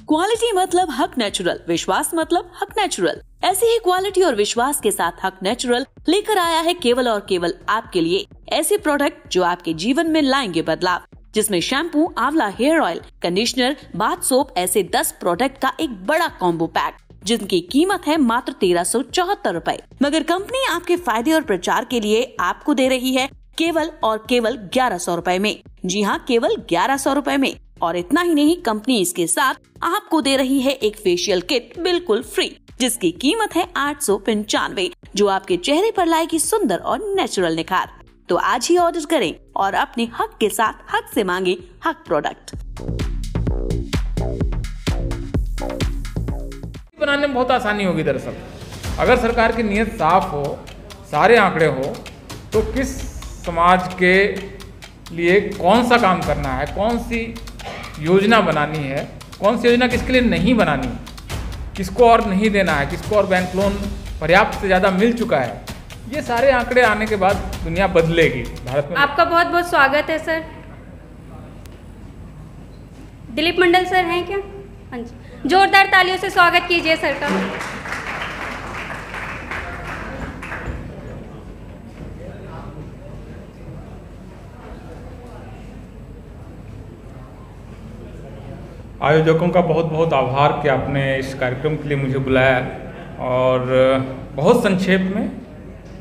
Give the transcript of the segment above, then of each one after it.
Quality मतलब हक natural, विश्वास मतलब हक नेचुरल। ऐसी ही क्वालिटी और विश्वास के साथ हक नेचुरल लेकर आया है केवल और केवल आपके लिए ऐसे प्रोडक्ट जो आपके जीवन में लाएंगे बदलाव, जिसमें shampoo, amla hair oil, conditioner, bath soap ऐसे 10 प्रोडक्ट का एक बड़ा कॉम्बो पैक, जिनकी कीमत है मात्र 1374 रूपए। मगर कंपनी आपके फायदे और प्रचार के लिए आपको दे रही है केवल और केवल 1100 रूपए में। जी हाँ, केवल 1100 रूपए में। और इतना ही नहीं, कंपनी इसके साथ आपको दे रही है एक फेशियल किट बिल्कुल फ्री, जिसकी कीमत है 895, जो आपके चेहरे पर लाएगी सुंदर और नेचुरल निखार। तो आज ही ऑर्डर करें और अपने हक के साथ हक से मांगे हक प्रोडक्ट। बनाने में बहुत आसानी होगी। दरअसल अगर सरकार की नीयत साफ हो, सारे आंकड़े हो, तो किस समाज के लिए कौन सा काम करना है, कौन सी योजना बनानी है, कौन सी योजना किसके लिए नहीं बनानी, किसको और नहीं देना है, किसको और बैंक लोन पर्याप्त से ज़्यादा मिल चुका है, ये सारे आंकड़े आने के बाद दुनिया बदलेगी भारत में। आपका बहुत बहुत स्वागत है सर। दिलीप मंडल सर हैं क्या? हाँ जी, जोरदार तालियों से स्वागत कीजिए सर का। आयोजकों का बहुत बहुत आभार कि आपने इस कार्यक्रम के लिए मुझे बुलाया और बहुत संक्षेप में,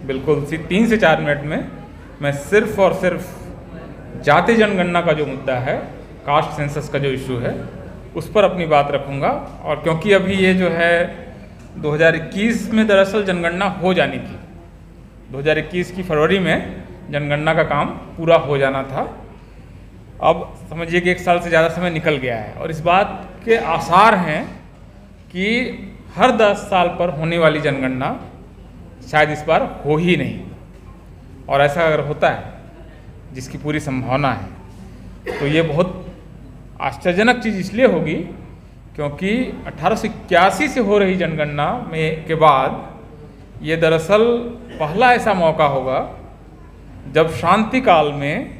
बिल्कुल 3 से 4 मिनट में मैं सिर्फ और सिर्फ जाति जनगणना का जो मुद्दा है, कास्ट सेंसस का जो इशू है, उस पर अपनी बात रखूंगा। और क्योंकि अभी ये जो है 2021 में दरअसल जनगणना हो जानी थी, 2021 की फरवरी में जनगणना का काम पूरा हो जाना था। अब समझिए कि 1 साल से ज़्यादा समय निकल गया है और इस बात के आसार हैं कि हर 10 साल पर होने वाली जनगणना शायद इस बार हो ही नहीं। और ऐसा अगर होता है, जिसकी पूरी संभावना है, तो ये बहुत आश्चर्यजनक चीज़ इसलिए होगी क्योंकि 1881 से हो रही जनगणना में के बाद ये दरअसल पहला ऐसा मौका होगा जब शांति काल में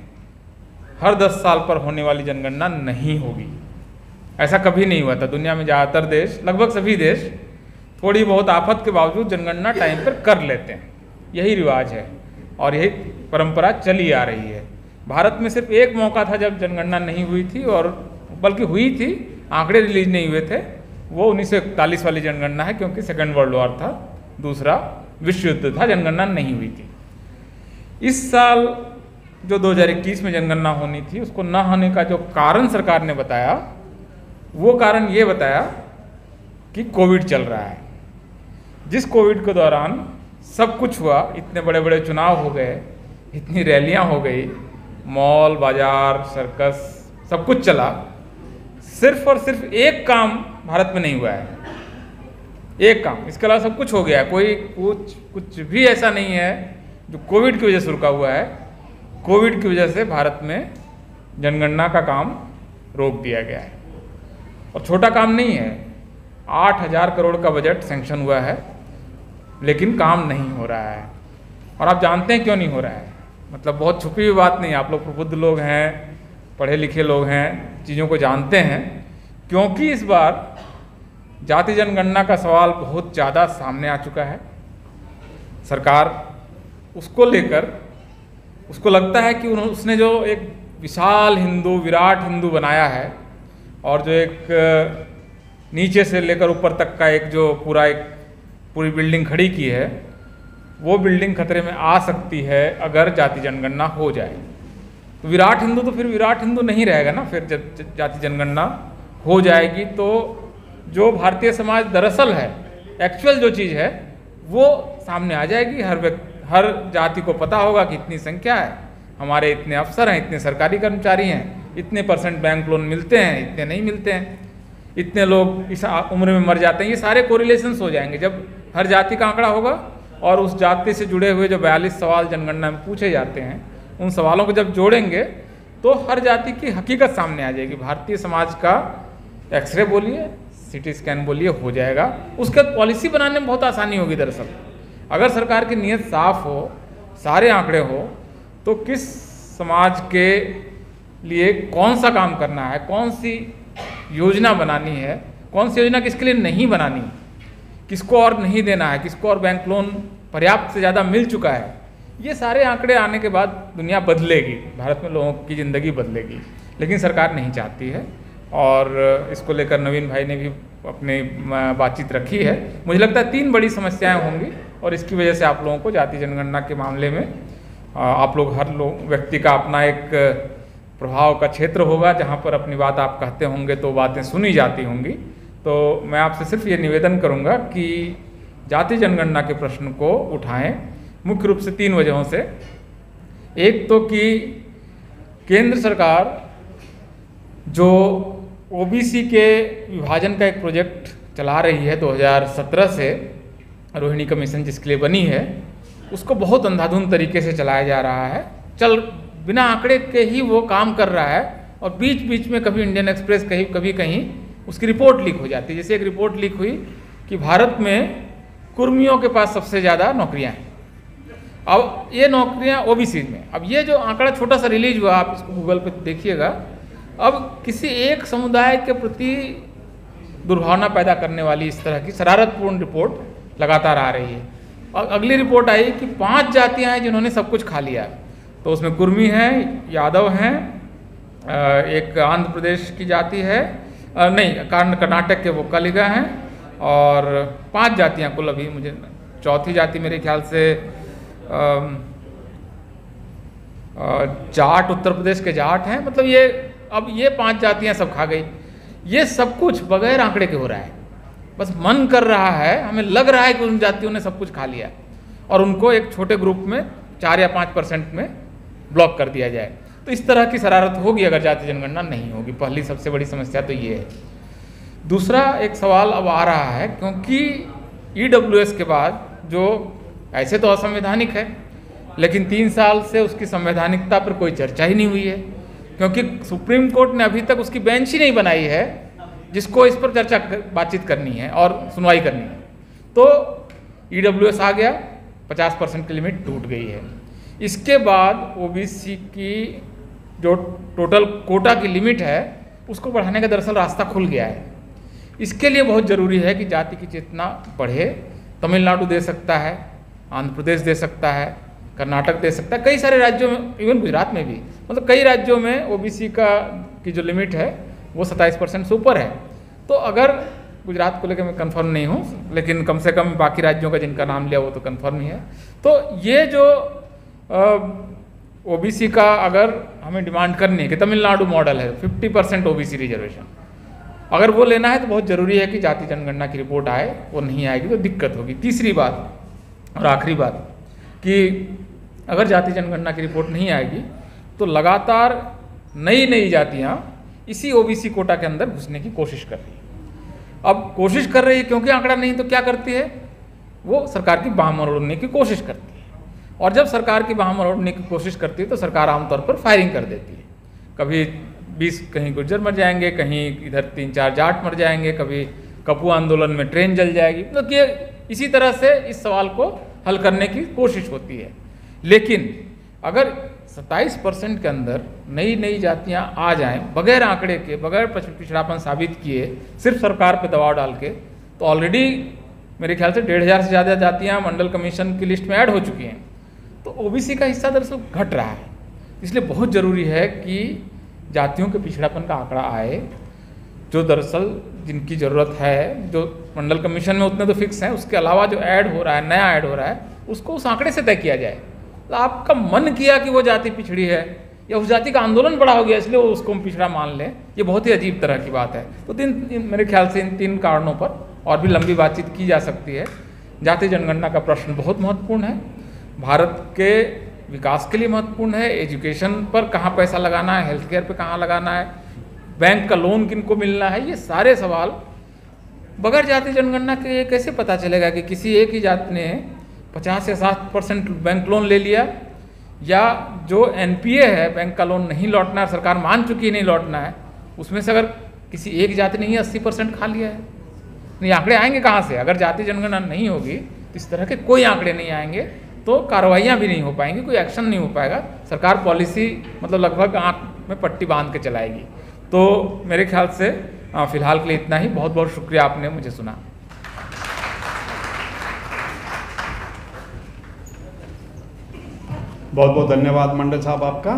हर 10 साल पर होने वाली जनगणना नहीं होगी। ऐसा कभी नहीं हुआ था दुनिया में। ज़्यादातर देश, लगभग सभी देश, थोड़ी बहुत आफत के बावजूद जनगणना टाइम पर कर लेते हैं। यही रिवाज है और यही परंपरा चली आ रही है। भारत में सिर्फ एक मौका था जब जनगणना नहीं हुई थी, और बल्कि हुई थी, आंकड़े रिलीज नहीं हुए थे। वो 1941 वाली जनगणना है, क्योंकि सेकेंड वर्ल्ड वॉर था, दूसरा विश्व युद्ध था, जनगणना नहीं हुई थी। इस साल जो 2021 में जनगणना होनी थी, उसको न होने का जो कारण सरकार ने बताया, वो कारण ये बताया कि कोविड चल रहा है। जिस कोविड के दौरान सब कुछ हुआ, इतने बड़े बड़े चुनाव हो गए, इतनी रैलियां हो गई, मॉल, बाजार, सर्कस, सब कुछ चला, सिर्फ और सिर्फ एक काम भारत में नहीं हुआ है। एक काम, इसके अलावा सब कुछ हो गया है। कोई कुछ भी ऐसा नहीं है जो कोविड की वजह से रुका हुआ है। कोविड की वजह से भारत में जनगणना का काम रोक दिया गया है। और छोटा काम नहीं है, 8000 करोड़ का बजट सैंक्शन हुआ है, लेकिन काम नहीं हो रहा है। और आप जानते हैं क्यों नहीं हो रहा है? मतलब बहुत छुपी हुई बात नहीं, आप लोग प्रबुद्ध लोग हैं, पढ़े लिखे लोग हैं, चीज़ों को जानते हैं। क्योंकि इस बार जाति जनगणना का सवाल बहुत ज़्यादा सामने आ चुका है। सरकार उसको लेकर, उसको लगता है कि उसने जो एक विशाल हिंदू, विराट हिंदू बनाया है, और जो एक नीचे से लेकर ऊपर तक का एक जो पूरी बिल्डिंग खड़ी की है, वो बिल्डिंग खतरे में आ सकती है अगर जाति जनगणना हो जाए। तो विराट हिंदू तो फिर विराट हिंदू नहीं रहेगा ना। फिर जब जाति जनगणना हो जाएगी तो जो भारतीय समाज दरअसल है, एक्चुअल जो चीज़ है, वो सामने आ जाएगी। हर जाति को पता होगा कि इतनी संख्या है, हमारे इतने अफसर हैं, इतने सरकारी कर्मचारी हैं, इतने % बैंक लोन मिलते हैं, इतने नहीं मिलते हैं, इतने लोग इस उम्र में मर जाते हैं। ये सारे कोरिलेशंस हो जाएंगे जब हर जाति का आंकड़ा होगा। और उस जाति से जुड़े हुए जो 42 सवाल जनगणना में पूछे जाते हैं, उन सवालों को जब जोड़ेंगे तो हर जाति की हकीकत सामने आ जाएगी। भारतीय समाज का एक्सरे बोलिए, CT स्कैन बोलिए, हो जाएगा। उसके बाद पॉलिसी बनाने में बहुत आसानी होगी। दरअसल अगर सरकार की नीयत साफ हो, सारे आंकड़े हो, तो किस समाज के लिए कौन सा काम करना है, कौन सी योजना बनानी है, कौन सी योजना किसके लिए नहीं बनानी, किसको और नहीं देना है, किसको और बैंक लोन पर्याप्त से ज़्यादा मिल चुका है, ये सारे आंकड़े आने के बाद दुनिया बदलेगी, भारत में लोगों की ज़िंदगी बदलेगी। लेकिन सरकार नहीं चाहती है और इसको लेकर नवीन भाई ने भी अपनी बातचीत रखी है। मुझे लगता है 3 बड़ी समस्याएं होंगी और इसकी वजह से आप लोगों को जाति जनगणना के मामले में आप लोग हर व्यक्ति का अपना एक प्रभाव का क्षेत्र होगा, जहां पर अपनी बात आप कहते होंगे तो बातें सुनी जाती होंगी। तो मैं आपसे सिर्फ ये निवेदन करूंगा कि जाति जनगणना के प्रश्न को उठाएं, मुख्य रूप से 3 वजहों से। एक तो कि केंद्र सरकार जो ओबीसी के विभाजन का एक प्रोजेक्ट चला रही है 2017 से, रोहिणी कमीशन जिसके लिए बनी है, उसको बहुत अंधाधुंध तरीके से चलाया जा रहा है। बिना आंकड़े के ही वो काम कर रहा है और बीच बीच में कभी इंडियन एक्सप्रेस कभी कहीं उसकी रिपोर्ट लीक हो जाती है। जैसे एक रिपोर्ट लीक हुई कि भारत में कुर्मियों के पास सबसे ज़्यादा नौकरियां हैं। अब ये नौकरियां ओबीसी में, अब ये जो आंकड़ा छोटा सा रिलीज हुआ, आप इसको गूगल पे देखिएगा, अब किसी एक समुदाय के प्रति दुर्भावना पैदा करने वाली इस तरह की शरारतपूर्ण रिपोर्ट लगातार आ रही है। और अगली रिपोर्ट आई कि 5 जातियां हैं जिन्होंने सब कुछ खा लिया। तो उसमें कुर्मी हैं, यादव हैं, एक आंध्र प्रदेश की जाति है, नहीं कर्नाटक के वो कलिगा हैं, और 5 जातियां कुल। अभी मुझे चौथी जाति मेरे ख्याल से जाट, उत्तर प्रदेश के जाट हैं। मतलब ये अब ये 5 जातियां सब खा गई। ये सब कुछ बगैर आंकड़े के हो रहा है, बस मन कर रहा है, हमें लग रहा है कि उन जातियों ने सब कुछ खा लिया और उनको एक छोटे ग्रुप में 4 या 5% में ब्लॉक कर दिया जाए। तो इस तरह की शरारत होगी अगर जाति जनगणना नहीं होगी। पहली सबसे बड़ी समस्या तो ये है। दूसरा एक सवाल अब आ रहा है, क्योंकि ईडब्ल्यूएस के बाद जो ऐसे तो असंवैधानिक है, लेकिन 3 साल से उसकी संवैधानिकता पर कोई चर्चा ही नहीं हुई है, क्योंकि सुप्रीम कोर्ट ने अभी तक उसकी बेंच ही नहीं बनाई है जिसको इस पर चर्चा बातचीत करनी है और सुनवाई करनी है। तो ईडब्ल्यूएस आ गया, 50% की लिमिट टूट गई है। इसके बाद ओबीसी की जो टोटल कोटा की लिमिट है उसको बढ़ाने का दरअसल रास्ता खुल गया है। इसके लिए बहुत ज़रूरी है कि जाति की चेतना बढ़े। तमिलनाडु दे सकता है, आंध्र प्रदेश दे सकता है, कर्नाटक दे सकता है, कई सारे राज्यों में, इवन गुजरात में भी, मतलब कई राज्यों में ओबीसी की जो लिमिट है वो 27% से ऊपर है। तो अगर गुजरात को लेकर मैं कंफर्म नहीं हूँ, लेकिन कम से कम बाकी राज्यों का जिनका नाम लिया वो तो कंफर्म ही है। तो ये जो ओबीसी का अगर हमें डिमांड करनी है कि तमिलनाडु मॉडल है 50% ओबीसी रिजर्वेशन, अगर वो लेना है तो बहुत ज़रूरी है कि जाति जनगणना की रिपोर्ट आए। वो नहीं आएगी तो दिक्कत होगी। तीसरी बात और आखिरी बात कि अगर जाति जनगणना की रिपोर्ट नहीं आएगी तो लगातार नई जातियाँ इसी ओबीसी कोटा के अंदर घुसने की कोशिश कर रही है। अब कोशिश कर रही है क्योंकि आंकड़ा नहीं, तो क्या करती है वो सरकार की बाह मरोड़ने की कोशिश करती है। और जब सरकार की बाह मरोड़ने की कोशिश करती है तो सरकार आमतौर पर फायरिंग कर देती है। कभी 20 कहीं गुर्जर मर जाएंगे, कहीं इधर 3-4 जाट मर जाएंगे, कभी कपूर आंदोलन में ट्रेन जल जाएगी। मतलब ये इसी तरह से इस सवाल को हल करने की कोशिश होती है। लेकिन अगर 27% के अंदर नई जातियां आ जाएं बगैर आंकड़े के, बगैर पिछड़ापन साबित किए, सिर्फ सरकार पे दबाव डाल के, तो ऑलरेडी मेरे ख्याल से 1,500 से ज़्यादा जातियां मंडल कमीशन की लिस्ट में ऐड हो चुकी हैं। तो ओबीसी का हिस्सा दरअसल घट रहा है। इसलिए बहुत ज़रूरी है कि जातियों के पिछड़ापन का आंकड़ा आए, जो दरअसल जिनकी ज़रूरत है, जो मंडल कमीशन में उतने तो फिक्स हैं, उसके अलावा जो ऐड हो रहा है, नया ऐड हो रहा है, उसको उस आंकड़े से तय किया जाए। तो आपका मन किया कि वो जाति पिछड़ी है या उस जाति का आंदोलन बड़ा हो गया इसलिए वो उसको हम पिछड़ा मान लें, ये बहुत ही अजीब तरह की बात है। तो मेरे ख्याल से इन 3 कारणों पर और भी लंबी बातचीत की जा सकती है। जाति जनगणना का प्रश्न बहुत महत्वपूर्ण है, भारत के विकास के लिए महत्वपूर्ण है। एजुकेशन पर कहाँ पैसा लगाना है, हेल्थ केयर पर कहाँ लगाना है, बैंक का लोन किनको मिलना है, ये सारे सवाल बगैर जाति जनगणना के कैसे पता चलेगा कि किसी एक ही जाति ने 50 या 60% बैंक लोन ले लिया, या जो एनपीए है, बैंक का लोन नहीं लौटना है, सरकार मान चुकी है नहीं लौटना है, उसमें से अगर किसी एक जाति ने ही 80% खा लिया है। नहीं, आंकड़े आएंगे कहाँ से? अगर जाति जनगणना नहीं होगी तो इस तरह के कोई आंकड़े नहीं आएंगे, तो कार्रवाइयाँ भी नहीं हो पाएंगी, कोई एक्शन नहीं हो पाएगा। सरकार पॉलिसी मतलब लगभग में पट्टी बांध के चलाएगी। तो मेरे ख्याल से फ़िलहाल के लिए इतना ही। बहुत बहुत शुक्रिया आपने मुझे सुना। बहुत बहुत धन्यवाद मंडल साहब आपका।